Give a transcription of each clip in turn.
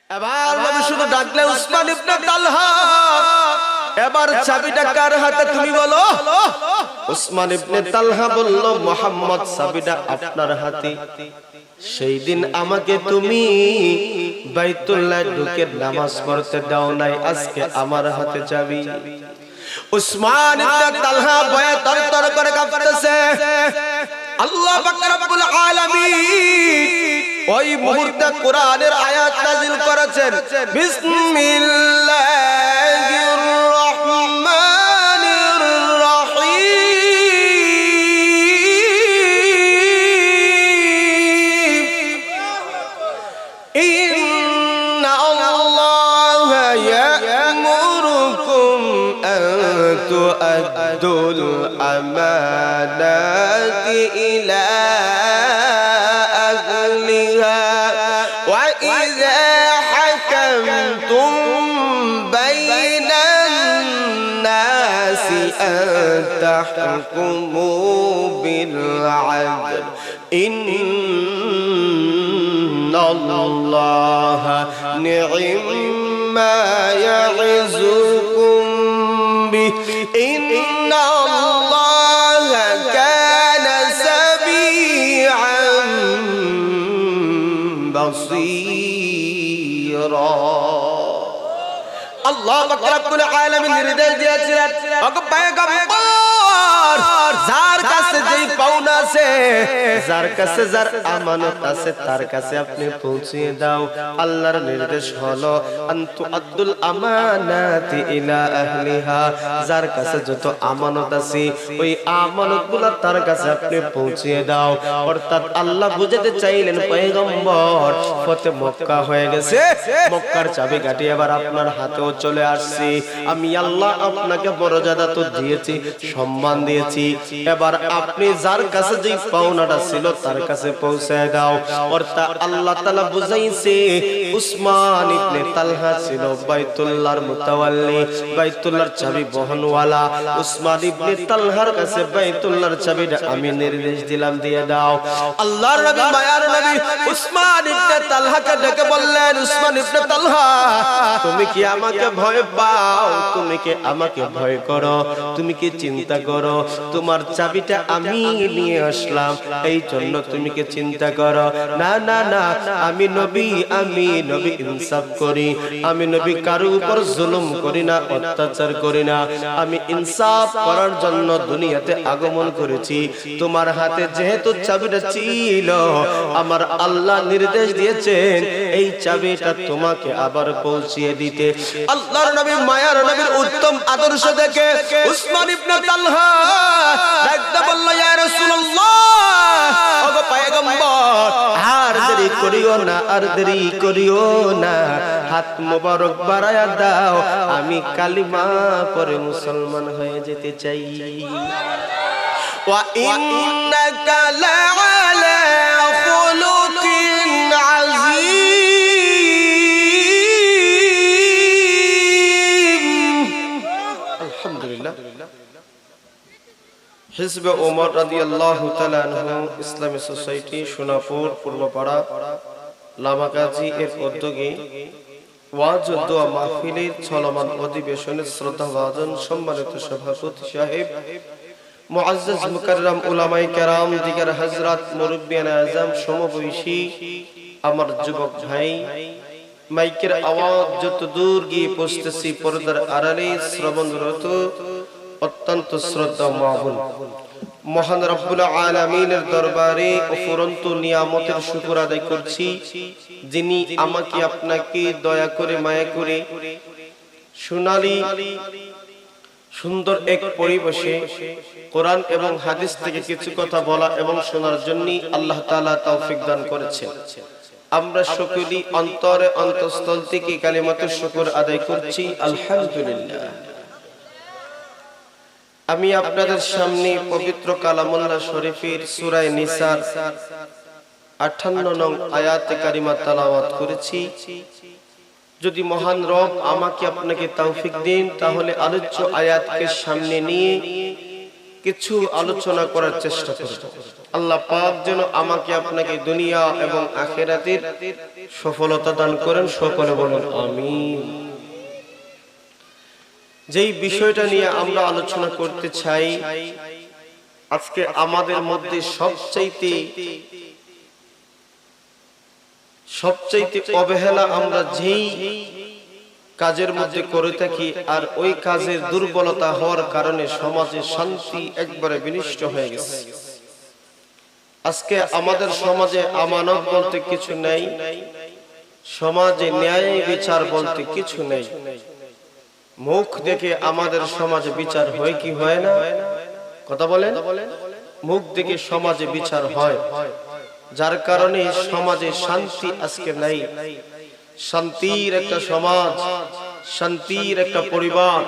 এবার নবী শুধু ডাকলে উসমান ইবনে তালহা, এবার চাবিটা কার হাতে তুমি বলো? উসমান ইবনে তালহা বলল, মুহাম্মদ চাবিটা আপনার হাতে। সেই দিন আমাকে তুমি বাইতুল্লাহ ঢুকে নামাজ পড়তে দাও নাই, আজকে আমার হাতে চাবি। উসমান ইবনে তালহা ভয়ে তরতর করে কাঁপতেছে। আল্লাহ পাক রব্বুল আলামিন ওই মুহূর্তে কোরআনের আয়াত নাযিল করেছেন, বিসমিল্লাহির রহমানির রহিম। ইন্না আল্লাহা ইয়া'মুরুকুম আন তু'আদ্দুল আমানাতি ইলা আহলিহা ওয়া ইযা হাকামতুম বাইনান নাসি আন তাহকুমু বিল আদল ইন্নাল্লাহা নি'ম্মা ইয়া'ইযুকুম বিহি ইন্নাল্লাহা কানা সামিআন বাসীরা। আল্লাহ পাক রব্বুল আলামিন নির্দেশ দিয়েছিলেন, ওগো পয়গম্বর, যার কাছে যেই পাওনা আছে, যার কাছে যার আমানত আছে, তার কাছে আপনি পৌঁছিয়ে দাও। আল্লাহর নির্দেশ হলো আনতু আব্দুল আমানাতি ইলা আহলিহা, যার কাছে যত আমানত আছে ওই আমানতগুলো তার কাছে আপনি পৌঁছিয়ে দাও। অর্থাৎ আল্লাহ বুঝাতে চাইলেন, পয়গম্বর ফতে মক্কা হয়ে গেছে, মক্কার চাবিকাঠি এবার আপনার হাতেও চলে আসছে। আমি আল্লাহ আপনাকে মর্যাদা তো দিয়েছি, সম্মান দিয়েছি, এবার আপনি যার কাছে যে পাওনাটা ছিল তার কাছে পৌঁছায় দাও। অর্থাৎ আল্লাহ তাআলা বুঝাইছে, উসমান ইবনে তালহা ছিল বাইতুল্লাহর মুতাওয়াল্লি, বাইতুল্লাহর চাবি বহনওয়ালা। উসমান ইবনে তালহার কাছে বাইতুল্লাহর চাবিটা আমি নির্দেশ দিলাম, দিয়ে দাও। আল্লাহর নবী, মায়ার নবী উসমান ইবনে তালহাকে ডেকে বললেন, উসমান ইবনে তালহা, তুমি কি আমাকে ভয় পাও? তুমি কি আমাকে ভয় করো? তুমি কি চিন্তা করো তোমার চাবিটা আমি নিয়ে আসলাম এই জন্য তুমি কি চিন্তা করো? না না না, আমি নবী ইনসাফ করি, আমি নবী কারো উপর জুলুম করি না, অত্যাচার করি না। আমি ইনসাফ করার জন্য দুনিয়াতে আগমন করেছি। তোমার হাতে যেহেতু চাবিটা ছিল, আমার আল্লাহ নির্দেশ দিয়েছেন এই চাবিটা তোমাকে আবার পৌঁছিয়ে দিতে। আল্লাহর নবী, মায়ার নবীর উত্তম আদর্শ দেখে উসমান ইবনে তালহা ডাকতে বলল, ইয়া রাসূলুল্লাহ, ওগো পয়গম্বর, আর দেরি করিও না, আর দেরি করিও না, হাত মোবারক বাড়ায়া দাও, আমি কালিমা পড়ে মুসলমান হয়ে যেতে চাই। ওয়া ইন্নাকা লাআলা খুলুকিন আযীম। আলহামদুলিল্লাহ। হিজবে ওমর রাদিয়াল্লাহু তাআলা আনহু ইসলামী সোসাইটি সোনাপুর পূর্বপাড়া লামাকাজি এর উদ্যোগে ওয়াজ ও দোয়া মাহফিলের চলমান অধিবেশনের শ্রদ্ধাভাজন সম্মানিত সভাপতি সাহেব, মুআজ্জাজ মুকাররম উলামায়ে কেরাম, দিগার হযরত, মুরব্বিয়ানে আযম, সমবয়সী আমার যুবক ভাই, মাইকের আওয়াজ যত দূর গিয়ে পৌঁছতেছি, পর্দার আড়ালে শ্রবণরত অত্যন্ত শ্রদ্ধা মাহবুব মহান রব্বুল আলামিনের দরবারে অফুরন্ত নিয়ামতের শুকর আদায় করছি, যিনি আমাকে আপনাকে দয়া করে মায়া করে সোনালী সুন্দর এক পরিবেশে কোরআন এবং হাদিস থেকে কিছু কথা বলা এবং শোনার জন্য আল্লাহ তাআলা তৌফিক দান করেছেন। আমরা সকলেই অন্তরে অন্তঃস্থল থেকে কালিমাতুশ শুকর আদায় করছি, আলহামদুলিল্লাহ। আমি আপনাদের সামনে পবিত্র কালামুল্লাহ শরীফের সূরা নিসার 58 নং আয়াতে কারিমা তেলাওয়াত করেছি। যদি মহান রব আমাকে আপনাকে তৌফিক দেন, তাহলে আলোচ্য আয়াতকে সামনে নিয়ে কিছু আলোচনা করার চেষ্টা করব। আল্লাহ পাক যেন আমাকে আপনাকে দুনিয়া এবং আখিরাতের সফলতা দান করেন, সকলে বলুন আমিন। যেই বিষয়টা নিয়ে আমরা আলোচনা করতে চাই, আজকে আমাদের মধ্যে সবচাইতে অবহেলা আমরা যেই কাজের মধ্যে করে থাকি, আর ওই কাজের দুর্বলতা হওয়ার কারণে সমাজে শান্তি একবারে বিনষ্ট হয়ে গেছে। আজকে আমাদের সমাজে আমানত বলতে কিছু নেই, সমাজে ন্যায় বিচার বলতে কিছু নেই। মুখ দেখে আমাদের সমাজে বিচার হয় কি হয় না? কথা বলেন। মুখ দেখে সমাজে বিচার হয়, যার কারণে সমাজে শান্তি আজকে নাই। শান্তির একটা সমাজ, শান্তির একটা পরিবার,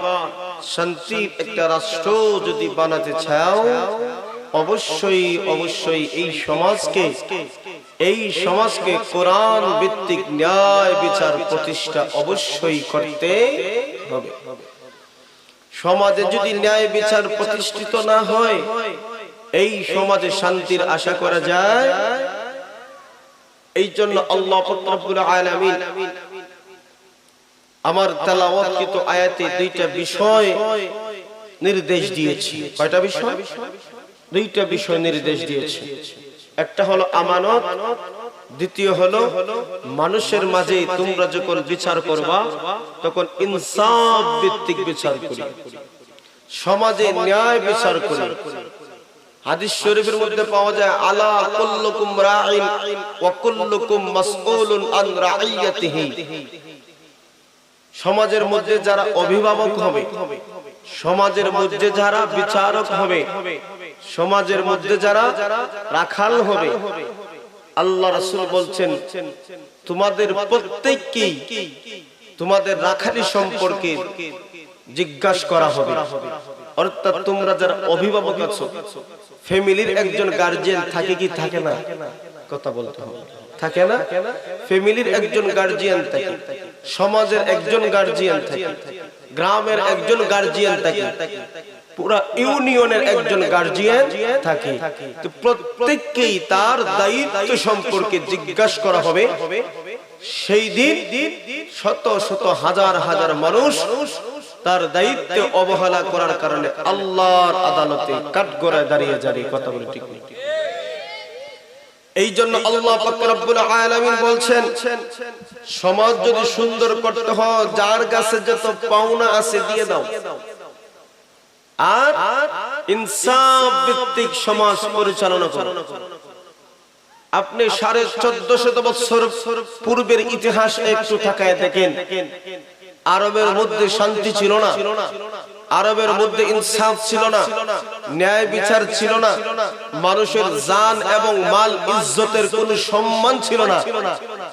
শান্তির একটা রাষ্ট্র যদি বানাতে চাও, অবশ্যই এই সমাজকে কোরআন ভিত্তিক ন্যায় বিচার প্রতিষ্ঠা অবশ্যই করতে হবে। সমাজে যদি ন্যায় বিচার প্রতিষ্ঠিত না হয়, এই সমাজে শান্তির আশা করা যায়? এই জন্য আল্লাহ পাক রব্বুল আলামিন আমার তেলাওয়াতকৃত আয়াতে দুইটা বিষয় নির্দেশ দিয়েছি। কয়টা বিষয়? দুইটা বিষয় নির্দেশ দিয়েছি। একটা হলো আমানত, দ্বিতীয় হলো মানুষের মাঝে তোমরা যখন বিচার করবা তখন ইনসাফ ভিত্তিক বিচার করি, সমাজে ন্যায় বিচার করি। হাদিস শরীফের মধ্যে পাওয়া যায়, আলা কুল্লুকুম রাঈন ওয়া কুল্লুকুম মাসউলুন আন রাঈয়াতিহি। সমাজের মধ্যে যারা অভিভাবক হবে, সমাজের মধ্যে যারা বিচারক হবে, সমাজের মধ্যে যারা রাখাল হবে, আল্লাহ রাসূল বলছেন তোমাদের প্রত্যেককেই তোমাদের রাখালি সম্পর্কে জিজ্ঞাসা করা হবে। অর্থাৎ তোমরা যারা অভিভাবক আছো, ফ্যামিলির একজন গার্জিয়ান থাকে কি থাকে না? কথা বলতে হবে, থাকে না? ফ্যামিলির একজন গার্জিয়ান থাকে, সমাজের একজন গার্জিয়ান থাকে, গ্রামের একজন গার্জিয়ান থাকে, পুরা ইউনিয়নের একজন গার্জিয়ান থাকে। তো প্রত্যেককেই তার দায়িত্ব সম্পর্কে জিজ্ঞাসা করা হবে। সেই দিন শত শত হাজার হাজার মানুষ তার দায়িত্ব অবহেলা করার কারণে আল্লাহর আদালতে কাঠগড়ায় দাঁড়িয়ে যাবে। কথা বলে ঠিক নেই? এই জন্য আল্লাহ পাক রব্বুল আলামিন বলছেন, সমাজ যদি সুন্দর করতে হয়, যার কাছে যত পাওনা আছে দিয়ে দাও, আর ইনসাফ ভিত্তিক সমাজ পরিচালনা করো। আপনি 1450 বছর পূর্বের ইতিহাস একটু তাকায় দেখেন, আরবের মধ্যে শান্তি ছিল না, আরবের মধ্যে ইনসাফ ছিল না, ন্যায় বিচার ছিল না, মানুষের জান এবং মাল ইজ্জতের কোনো সম্মান ছিল না।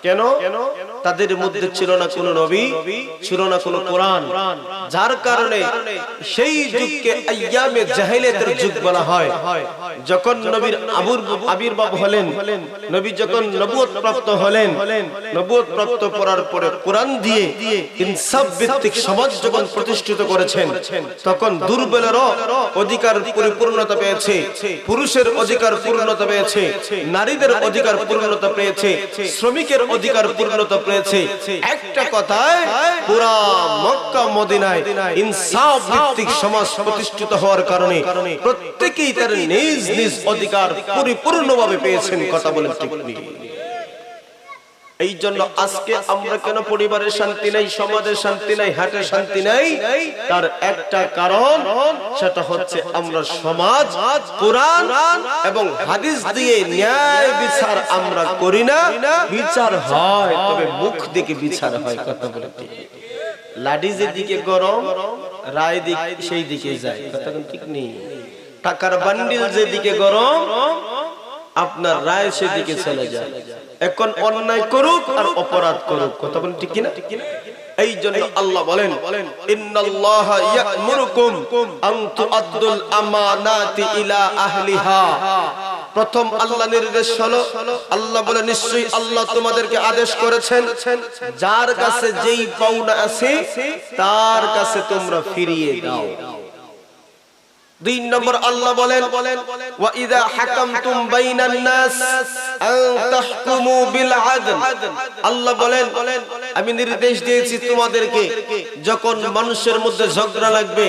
কেন? তাদের মধ্যে ছিল না কোনো নবী, ছিল না কোনো কোরআন, যার কারণে সেই যুগকে আইয়ামে জাহেলিয়াতের যুগ বলা হয়। যখন নবীর আবির্ভাব হলেন, নবী যখন নবুয়ত প্রাপ্ত হলেন, নবুয়ত প্রাপ্ত করার পরে কোরআন দিয়ে ইনসাফ ভিত্তিক সমাজ যখন প্রতিষ্ঠিত করেছেন, তখন দুর্বলেরও অধিকার পরিপূর্ণতা পেয়েছে, পুরুষের অধিকার পূর্ণতা পেয়েছে, নারীদের অধিকার পূর্ণতা পেয়েছে, শ্রমিকের অধিকার পূর্ণতা পেয়েছে। একটা কথায় পুরা মক্কা মদিনায় ইনসাফ ভিত্তিক সমাজ প্রতিষ্ঠিত হওয়ার কারণে প্রত্যেকেই তার নিজ নিজ অধিকার পরিপূর্ণভাবে পেয়েছেন। কথা বলে ঠিক নেই? এই জন্য আজকে আমরা কেন পরিবারের শান্তি নাই, সমাজের শান্তি নাই, হাটে শান্তি নাই? তার একটা কারণ, সেটা হচ্ছে আমরা সমাজ, কোরআন এবং হাদিস দিয়ে ন্যায় বিচার আমরা করি না। বিচার হয় তবে মুখ দেখে বিচার হয়। কথা বলে ঠিক? লাঠি যেদিকে গরম, রায় দিক সেই দিকে যায়। কথা ঠিক নেই? টাকার বান্ডিল যেদিকে গরম, আপনার রায় সেদিকে চলে যায়। এখন অন্যায় করুক আর অপরাধ করুক। কথা বলেন ঠিক কিনা? এই জন্য আল্লাহ বলেন, ইন্নাল্লাহা ইয়া'মুরুকুম আন তুআদ্দুল আমানাতি ইলা আহলিহা। প্রথম আল্লাহ নির্দেশ হলো, আল্লাহ বলে নিশ্চয়ই আল্লাহ তোমাদেরকে আদেশ করেছেন, যার কাছে যেই পাওনা আছে তার কাছে তোমরা ফিরিয়ে দাও। দুই নম্বর আল্লাহ বলেন ওয়া ইযা হাকামতুম বাইনান নাস আন তাহকুমু বিল আদল। আল্লাহ বলেন আমি নির্দেশ দিয়েছি তোমাদেরকে যখন মানুষের মধ্যে ঝগড়া লাগবে,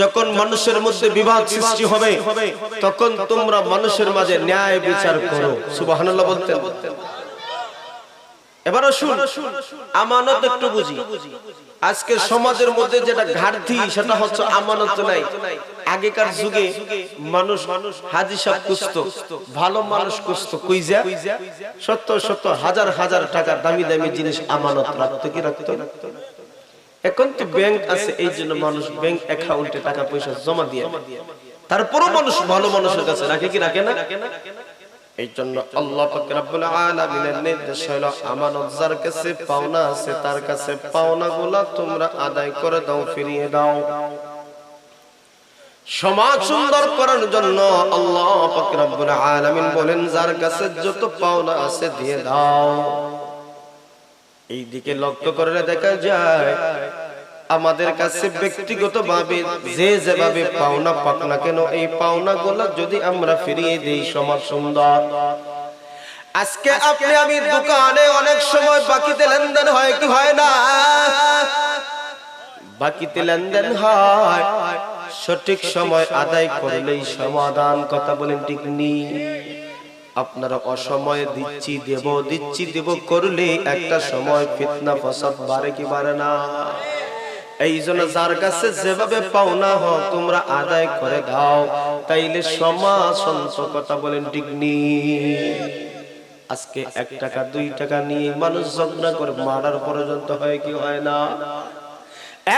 যখন মানুষের মধ্যে বিবাদ সৃষ্টি হবে, তখন তোমরা মানুষের মাঝে ন্যায় বিচার করো। সুবহানাল্লাহ বলতেন। এবার আসুন আমানত একটু বুঝি। আজকে সমাজের মধ্যে যেটা ঘাটতি সেটা হচ্ছে আমানত নাই। আগেকার যুগে মানুষ হাজি সাহেব খুঁজতো, ভালো মানুষ খুঁজতো, কইজা শত শত হাজার হাজার টাকা দামি দামি জিনিস আমানত রাখতো কি রাখতো। এখন তো ব্যাংক আছে, এই জন্য মানুষ ব্যাংক অ্যাকাউন্টে টাকা পয়সা জমা দিয়ে, তারপরও মানুষ ভালো মানুষের কাছে রাখে কি রাখে না। এই জন্য আল্লাহ পাক রব্বুল আলামিনের নির্দেশ হলো আমানত যার কাছে পাওনা আছে তার কাছে পাওনাগুলো তোমরা আদায় করে দাও, ফিরিয়ে দাও। সমাজ সুন্দর করার জন্য আল্লাহ পাক রব্বুল আলামিন বলেন যার কাছে যত পাওনা আছে দিয়ে দাও। এই দিকে লক্ষ্য করলে দেখা যায় আমাদের কাছে ব্যক্তিগতভাবে যে যেভাবে পাওনা পাক না কেন, এই পাওনাগুলো যদি আমরা ফিরিয়ে দেই সমাজ সুন্দর। আজকে আপনি আমি দোকানে অনেক সময় বাকিতে লেনদেন হয় কি হয় না? বাকিতে লেনদেন হয়, সঠিক সময় আদায় করলেই সমাধান। কথা বলেন ঠিক নি? আপনারা অসময়ে দিচ্ছি দেব করলে একটা সময় ফিতনা ফাসাদ বাড়ে কি বাড়ে না? এই জন্য যার কাছে যেভাবে পাওনা হোক তোমরা আদায় করে দাও, তাইলে সমাজ সঞ্চয়। কথা বলেন ঠিক নি? আজকে 1 টাকা 2 টাকা নিয়ে মানুষ ঝগড়া করে মারার পর্যন্ত হয় কি হয় না?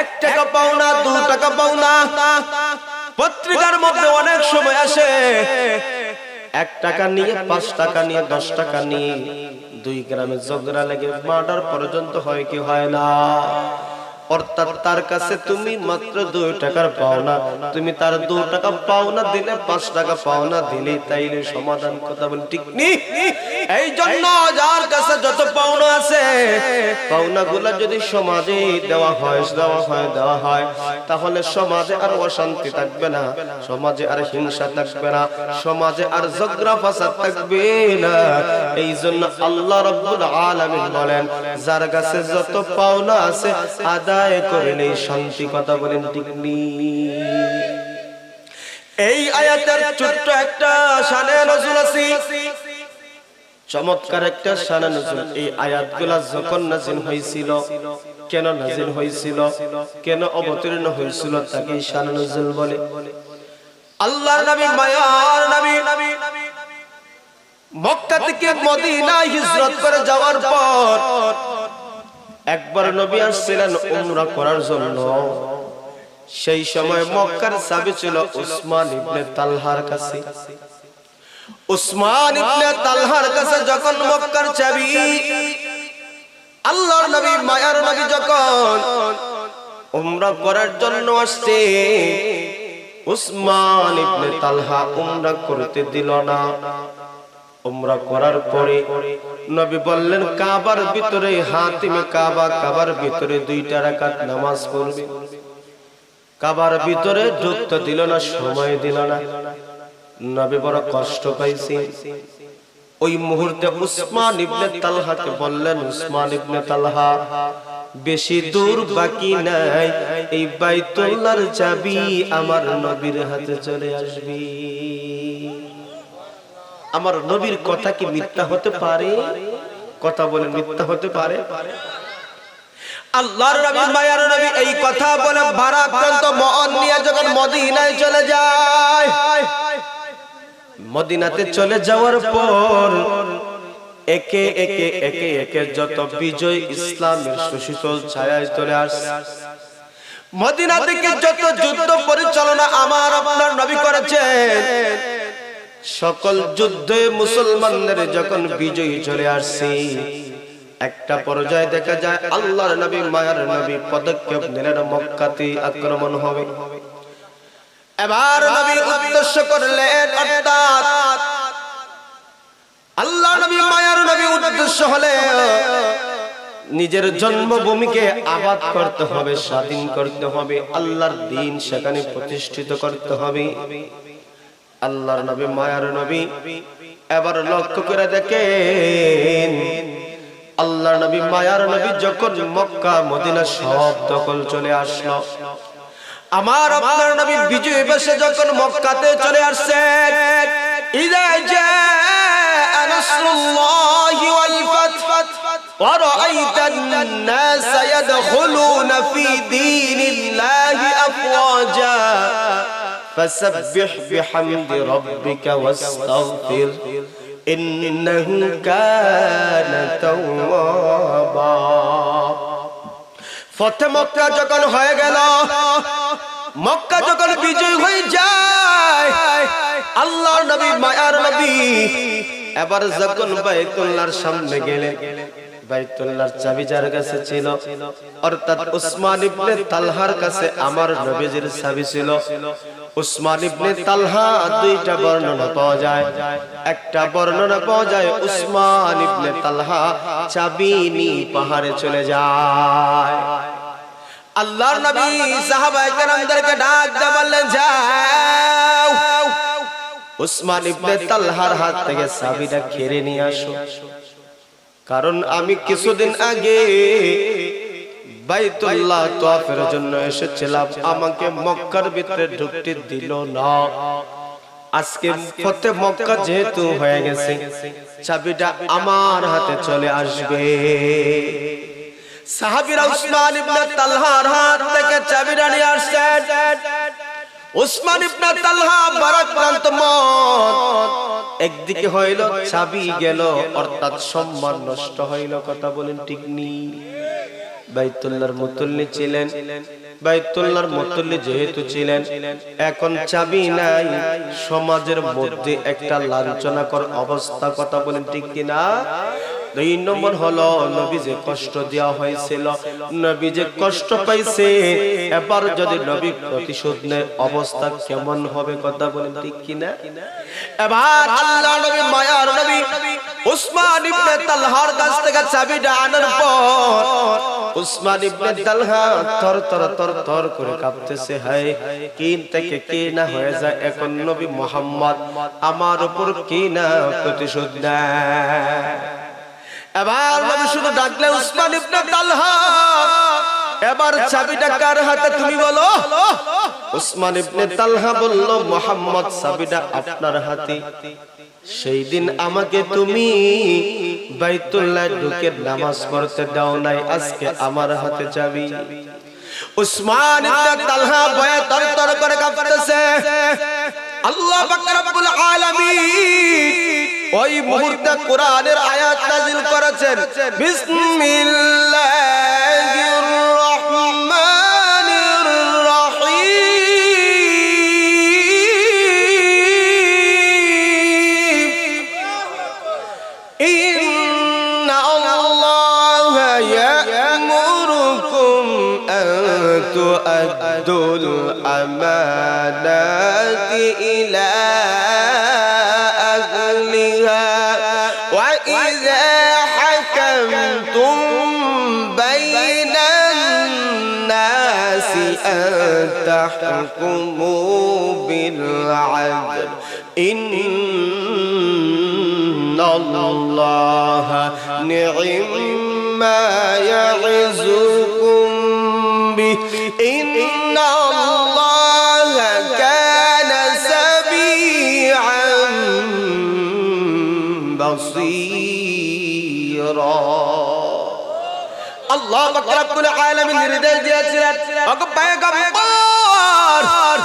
1 টাকা পাওনা 2 টাকা পাওনা পত্রিকার মধ্যে অনেক সময় আসে, 1 টাকা নিয়ে 5 টাকা নিয়ে 10 টাকা নিয়ে 2 গ্রামে ঝগড়া লেগে মারার পর্যন্ত হয় কি হয় না? অর্থাৎ তার কাছে তুমি মাত্র 2 টাকার পাওনা, তুমি তার 2 টাকা পাওনা দিলে 5 টাকা পাওনা দিলে তাইলে সমাধান। কথা বলি ঠিক নি? এই জন্য যার কাছে যত পাওনা আছে পাওনাগুলো যদি সমাজে দেওয়া হয় তাহলে সমাজে আর অশান্তি থাকবে না, সমাজে আর হিংসা থাকবে না, সমাজে আর ঝগড়া ফাসাদ থাকবে না। এই জন্য আল্লাহ রাব্বুল আলামিন বলেন যার কাছে যত পাওনা আছে আদায় করলে শান্তি। কথা বলেন ঠিক নি? এই আয়াতের ছোট্ট একটা শানে নজুল আছে, চমৎকার একটা শানে নজুল। এই আয়াতগুলো যখন নাযিল হয়েছিল, কেন নাযিল হয়েছিল, কেন অবতীর্ণ হয়েছিল, তাকে শানে নজুল বলে। আল্লাহর নবী মায়ার নবী মক্কা থেকে মদিনায় হিজরত করে যাওয়ার পর একবার নবী আসছিলেন উমরা করার জন্য। সেই সময় মক্কার চাবি ছিল উসমান ইবনে তালহার কাছে। উসমান ইবনে তালহার কাছে যখন মক্কার চাবি, আল্লাহর নবী মায়ার নবী যখন উমরা করার জন্য আসছে, উসমান ইবনে তালহা উমরা করতে দিল না। উমরা করার পরে নবী বললেন কাবার ভিতরে হাতিমে কাবার ভিতরে 2টা রাকাত নামাজ পড়বে। কাবার ভিতরে ঢুকতে দিল না, সময় দিল না। নবী বড় কষ্ট পাইছে। ওই মুহূর্তে উসমান ইবনে তালহাকে বললেন উসমান ইবনে তালহা বেশি দূর বাকি নাই, এই বাইতুল্লাহর চাবি আমার নবীর হাতে চলে আসবে। আমার নবীর কথা কি মিথ্যা হতে পারে? কথা বলে মিথ্যা হতে পারে? আল্লাহর নবী মায়ার নবী এই কথা বলে ভারাক্রান্ত মন নিয়ে যখন মদিনায় চলে যায়, মদিনাতে চলে যাওয়ার পর একে একে যত বিজয় ইসলামের সুশীতল ছায়ায় চলে আসে। মদিনা থেকে যত যুদ্ধ পরিচালনা আমার আপনার নবী করেছেন, সকল যুদ্ধে মুসলমানদের যখন বিজয়ী চলে আসছে, একটা পর্যায়ে দেখা যায় আল্লাহর নবী মায়ার নবী পদক্ষেপ নিলেন মক্কাতে আক্রমণ হবে। এবার নবী উদ্দেশ্য করলেন, অর্থাৎ আল্লাহর নবী মায়ার নবী উদ্দেশ্য হলে নিজের জন্মভূমিকে আবাদ করতে হবে, স্বাধীন করতে হবে, আল্লাহর দ্বীন সেখানে প্রতিষ্ঠিত করতে হবে। আল্লাহর নবী, মায়ার নবী, এবার লক্ষ্য করে দেখেন, আল্লাহর নবী, মায়ার নবী যখন মক্কা মদিনা সব দখল চলে আসলো, আমার আপনার নবী বিজয় বেশে যখন মক্কাতে চলে আসছেন, ইযা জাআ নাসরুল্লাহি ওয়াল ফাত ওয়া রাআইতান নাস ইয়াদখুলুনা ফি দীনিল্লাহি আফওয়াজা ফাসাব্বিহ বিহামদি রাব্বিকা ওয়াস্তাগফির ইন্নাহু কানা তাওয়াবা। ফতে মক্কা যখন হয়ে গেল, মক্কা যখন বিজয় হয়ে যায়, আল্লাহর নবী, মায়ার নবী এবার যখন বাইতুল্লাহর সামনে গেলেন, বাইতুল্লাহর চাবি যার কাছে ছিল, অর্থাৎ উসমান ইবনে তালহার কাছে আমার নবীজির চাবি ছিল। উসমান ইবনে তালহা, দুইটা বর্ণনা পাওয়া যায়। একটা বর্ণনা পাওয়া যায় উসমান ইবনে তালহা চাবি নিয়ে পাহাড়ে চলে যায়। আল্লাহর নবী সাহাবায়ে কেরামদেরকে ডাক দিয়ে বললেন, যাও উসমান ইবনে তালহার হাত থেকে চাবিটা কেড়ে নিয়ে আসো, কারণ আমি কিছুদিন আগে বাইতুল্লাহ তাওয়াফের জন্য এসেছিলাম, আমাকে মক্কার ভিতরে ঢুকতে দিল না। আজকে ফতে মক্কা যেহেতু হয়ে গেছে, চাবিটা আমার হাতে চলে আসবে। সাহাবীরা উসমান ইবনে তালহার হাত থেকে চাবিটা নিয়ে আসছেন। উসমান ইবনে তালহা ভারাক্রান্ত মন, একদিকে হইল চাবি গেল, অর্থাৎ সম্মান নষ্ট হইল। কথা বলেন ঠিক নি? বাইতুল্লাহর মুতল্লি ছিলেন, বাইতুল্লাহর মুতল্লি যেহেতু ছিলেন, এখন চাবি নাই, সমাজের মধ্যে একটা লাঞ্ছনাকর অবস্থা। কথা বলেন ঠিক কিনা? দুই নম্বর হলো, নবী যে কষ্ট দেওয়া হয়েছিল, নবী যে কষ্ট পাইছে, এবার যদি নবী প্রতিশোধ নেয়, অবস্থা কেমন হবে? কথা বলেন ঠিক কিনা? এবার আল্লাহ নবী, মায়ার নবী উসমান ইবনে তালহার কাছ থেকে চাবিটা আনার পর উসমান ইবনে তালহা থর থর থর থর করে কাঁপতেছে। হায়, কি থেকে কি না হয়ে যায় এখন নবী মুহাম্মদ আমার উপর কি না প্রতিশোধ নেয়। এবার নবী শুধু ডাকলে, উসমান ইবনে তালহা, এবার চাবিটা কার হাতে তুমি বলো? উসমান ইবনে তালহা বলল, মুহাম্মদ চাবিটা আপনার হাতে। সেই দিন আমাকে তুমি বাইতুল্লাহ ঢুকে নামাজ পড়তে দাও নাই, আজকে আমার হাতে চাবি। উসমান ইবনে তালহা ভয়ে তরতর করে কাঁপতেছে। আল্লাহ পাক রব্বুল আলামিন ওই মুহূর্তে কোরআনের আয়াত নাযিল করেছেন, বিসমিল্লাহির রহমানির রহিম। ইন্না আল্লাহা ইয়া'মুরুকুম আন তু'আদ্দুল আমানাতি ইলা تحكموا بالعدل إن الله نعم ما يعظكم به إن الله كان سميعا بصيرا। আল্লাহ পাক রব্বুল আলামিন নির্দেশ দিয়েছিলেন, ওগো পয়গম্বর,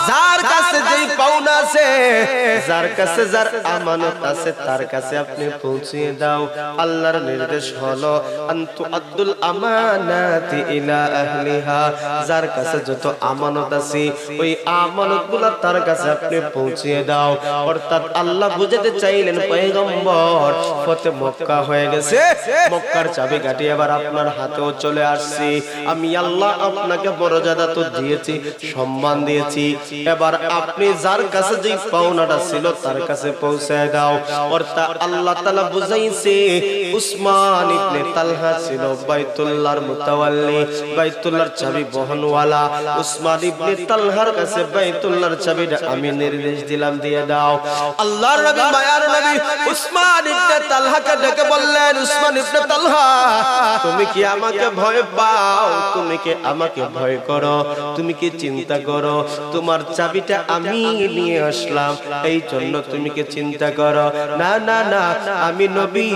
যার কাছে যেই পাওনা আছে, যার কাছে যার আমানত আছে, তার কাছে আপনি পৌঁছিয়ে দাও। আল্লাহর নির্দেশ হলো, আনতু আব্দুল আমানাতি ইলা আহলিহা, যার কাছে যত আমানত আছে, ওই আমানতগুলো তার কাছে আপনি পৌঁছিয়ে দাও। অর্থাৎ আল্লাহ বুঝাতে চাইলেন, পয়গম্বর ফতে মক্কা হয়ে গেছে, মক্কার চাবিকাঠি এবার আপনার হাতেও চলে আসছে। আমি আল্লাহ আপনাকে মর্যাদা তো দিয়েছি, সম্মান দিয়েছি, এবার আপনি যার কাছে যেই পাওনাটা ছিল তার কাছে পৌঁছায় দাও। অর্থাৎ আল্লাহ তাআলা বুঝাইছে উসমান ইবনে তালহা ছিল বাইতুল্লাহর মুতাওয়াল্লি, বাইতুল্লাহর চাবি বহনওয়ালা। উসমান ইবনে তালহার কাছে বাইতুল্লাহর চাবিটা আমি নির্দেশ দিলাম দিয়ে দাও। আল্লাহর নবী মায়ার নবী উসমান ইবনে তালহাকে ডেকে বললেন, উসমান ইবনে তালহা, তুমি কি আমাকে ভয় পাও? তুমি কি আমাকে ভয় করো? তুমি কি চিন্তা করো তোমার চাবিটা আমি নিয়ে আসলাম এই জন্য তুমি কি চিন্তা করো? না না না, আমি নবী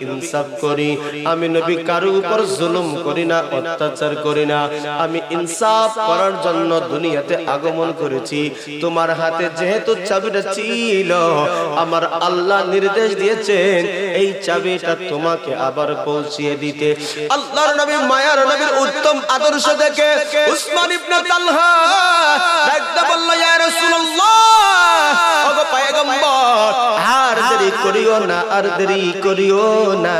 ইনসাফ করি। আমি নবী কারো উপর জুলুম করি না, অত্যাচার করি না। আমি ইনসাফ করার জন্য দুনিয়াতে আগমন করেছি। তোমার হাতে যেহেতু চাবিটা ছিল, আমার আল্লাহ নির্দেশ দিয়েছেন এই চাবিটা তোমাকে আবার পৌঁছিয়ে দিতে। আল্লাহর নবী মায়ার নবীর উত্তম আদর্শ দেখে উসমান ইবনে তালহা ডাকতে বলল, ইয়া রাসূলুল্লাহ, ওগো পয়গম্বর, আর দেরি করিও না, আর দেরি করিও না,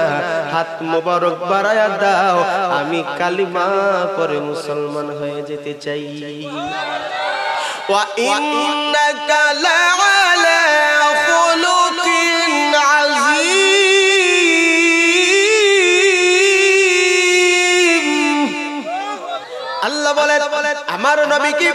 হাত মোবারক বাড়ায়া দাও, আমি কালিমা পড়ে মুসলমান হয়ে যেতে চাই। ওয়া ইন্নাকা লাআলা খুলুকিন আযীম। আল্লাহ বলেন আমার নবীকে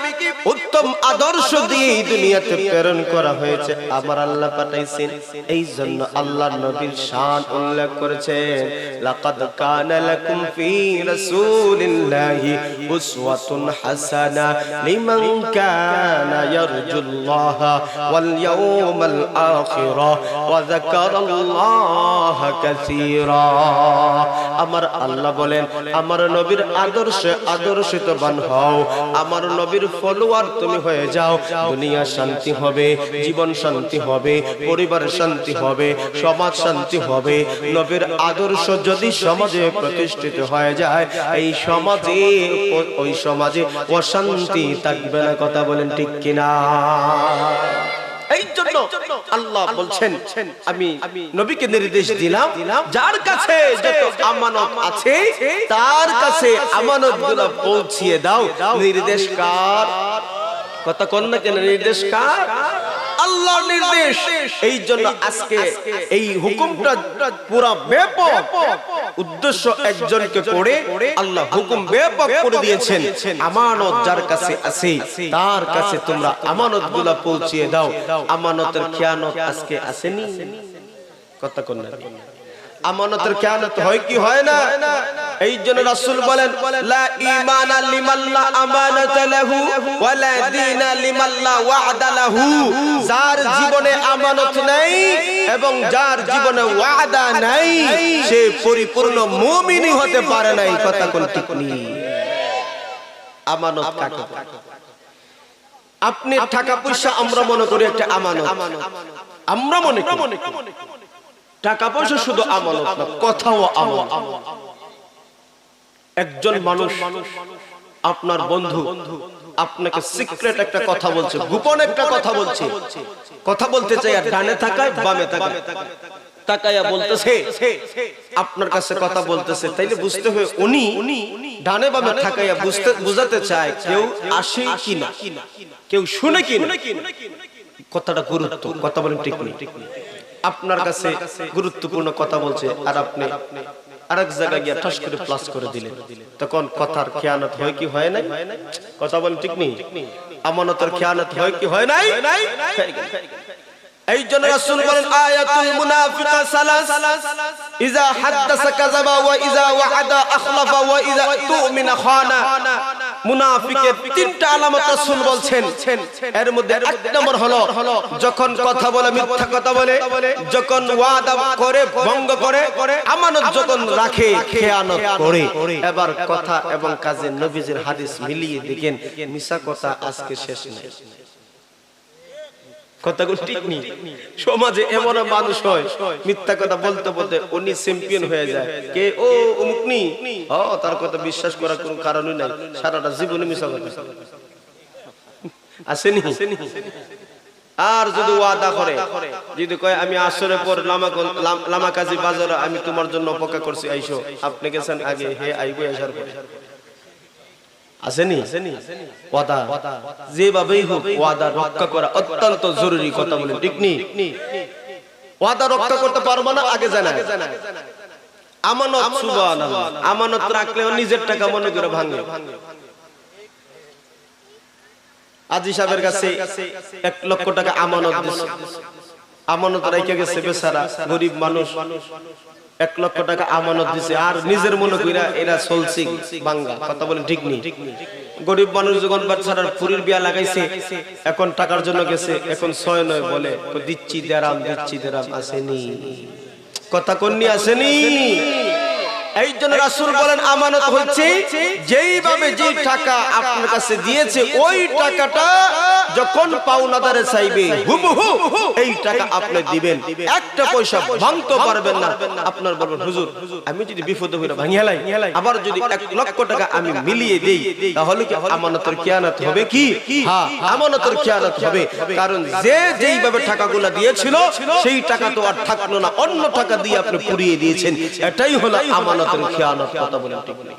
উত্তম আদর্শ দিয়ে দুনিয়াতে প্রেরণ করা হয়েছে। আমার আল্লাহ পাঠাইছেন এই জন্য আল্লাহর নবীর শান উল্লেখ করেছেন, লাকাদ কানা লাকুম ফি রাসূলিল্লাহি উসওয়াতুন হাসানা লিমান কানা ইয়ারজুল্লাহা ওয়াল ইয়াউমাল আখিরা ওয়া যাকারাল্লাহা কাসীরা। আমার আল্লাহ বলেন আমার নবীর আদর্শে আদর্শিতবান হও, আমার নবীর ফলোয়ার তুমি হয়ে যাও। দুনিয়া শান্তি হবে, জীবন শান্তি হবে, পরিবারের শান্তি হবে, সমাজ শান্তি হবে। নবীর আদর্শ যদি সমাজে প্রতিষ্ঠিত হয়ে যায়, এই সমাজে ওই সমাজে অশান্তি থাকবে না। কথা বলেন ঠিক কিনা? এই জন্য আল্লাহ বলছেন আমি নবীকে নির্দেশ দিলাম, যার কাছে যত আমানত আছে তার কাছে আমানতগুলো পৌঁছিয়ে দাও। নির্দেশ কার? কথা কোন না কেন? নির্দেশ কার? আল্লাহর নির্দেশ। এই জন্য আজকে এই হুকুমটা পুরো ব্যাপক উদ্দেশ্য একজনকে করে আল্লাহ হুকুম ব্যাপক করে দিয়েছেন। আমানত যার কাছে আছে তার কাছে তোমরা আমানতগুলো পৌঁছিয়ে দাও। আমানতের খেয়ানত আজকে আসেনি? কথা কোন না? আমানতের খেয়ানত হয় কি হয় না? এই জন্য রাসূল বলেন, লা ঈমানা লিমান লা আমানাতা লাহু ওয়া লা দীনা লিমান লা ওয়া'দা লাহু। যার জীবনে আমানত নাই এবং যার জীবনে ওয়াদা নাই, সে পরিপূর্ণ মুমিনই হতে পারে নাই। কথা কোন ঠিক নেই? আমানত কাকে বলে? আপনি টাকা পয়সা আমরা মনে করি একটা আমানত, আমরা মনে করি টাকা পয়সা শুধু আমানত না, কথাও আমানত। একজন মানুষ আপনার বন্ধু আপনাকে সিক্রেট একটা কথা বলছে, গোপন একটা কথা বলছে, কথা বলতে চাই আর ডানে তাকায় বামে তাকায়, তাকায়া বলতেছে আপনার কাছে কথা বলতেছে, তাইলে বুঝতে হবে উনি ডানে বামে তাকায়া বুঝাতে চায় কেউ আসে কিনা, কেউ শুনে কিনা। কথাটা গুরুত্ব, কথা বলেন ঠিক নেই? আপনার কাছে গুরুত্বপূর্ণ কথা বলছে আর আপনি আরেক জায়গায় গিয়ে ঠাস করে প্লাস করে দিলেন, তখন কথার খেয়ানত হয় কি হয় না? কথা বলেন ঠিক নেই? আমানতের খেয়ানত হয় কি হয় নাই? এই জন্য রাসূল বলেন, আয়াতুল মুনাফিকা সালাস, ইযা হাদাসা কাযাবা ওয়া ইযা ওয়া'আদা আখলাফা ওয়া ইযা তু'মিনা খানা। মুনাফিকের তিনটা আলামত রাসূল বলছেন। এর মধ্যে এক নম্বর হলো যখন কথা বলে মিথ্যা কথা বলে, যখন ওয়াদা করে ভঙ্গ করে, আমানত যখন রাখে খেয়ানত করে। এবার কথা এবং কাজে নবীজির হাদিস মিলিয়ে দেখেন, মিছা কথা আজকে শেষ নেই। কথাগুলো ঠিক নেই। সমাজে এমন মানুষ হয় মিথ্যা কথা বলতে বলতে উনি চ্যাম্পিয়ন হয়ে যায়। কে? ও অমুক নি, ও তার কথা বিশ্বাস করার কোনো কারণই নাই, সারাটা জীবনে মিথ্যা কথা আসেনি। আর যদি ওয়াদা করে, যদি কয় আমি আসরের পর লামাকাজি বাজারে আমি তোমার জন্য অপেক্ষা করছি, আইসো, আপনি গেছেন আগে, হে আইবো আসার পরে। আসেনি? ওয়াদা যেভাবেই হোক ওয়াদা রক্ষা করা অত্যন্ত জরুরি, কথা বলেন ঠিক নেই? ওয়াদা রক্ষা করতে পারবো না, আগে জানা আমানত, সুবহানাল্লাহ, আমানত রাখলেও নিজের টাকা মনে করে ভাঙে। আজি সাহেবের কাছে 1 লক্ষ টাকা আমানত দিছে, আমানত রেখে গেছে বেচারা গরিব মানুষ, 1 লক্ষ টাকা আমানত দিছে আর নিজের মনে কইরা এরা চলছে বাঙ্গা, কথা বলেন ঠিক নেই? গরিব মানুষ যখন বাচ্চার পুরীর বিয়া লাগাইছে, এখন টাকার জন্য গেছে, এখন 6 নয় বলে দিচ্ছি দেরাম, দিচ্ছি দেরাম, আসেনি? কথা কোননি আসেনি? এই জন্য রাসূল বলেন আমানত হচ্ছে যেইভাবে যেই টাকা আপনার কাছে দিয়েছে ওই টাকাটা যখন পাওনাদারে চাইবে হুবহু এই টাকা আপনি দিবেন, একটা পয়সা ভাঙতে পারবেন না। আপনার বলবেন হুজুর আমি যদি বিপদে হইরা ভাঙিয়ালাই, আবার যদি 1 লক্ষ টাকা আমি মিলিয়ে দেই তাহলে কি আমানতের খেয়ানত হবে কি? হ্যাঁ, আমানতের খেয়ানত হবে, কারণ যে যেইভাবে টাকাগুলো দিয়েছিল সেই টাকা তো আর থাকলো না, অন্য টাকা দিয়ে আপনি পুড়িয়ে দিয়েছেন, এটাই হলো আমানত খেয়ানত, কথা বলেন ঠিক নেই?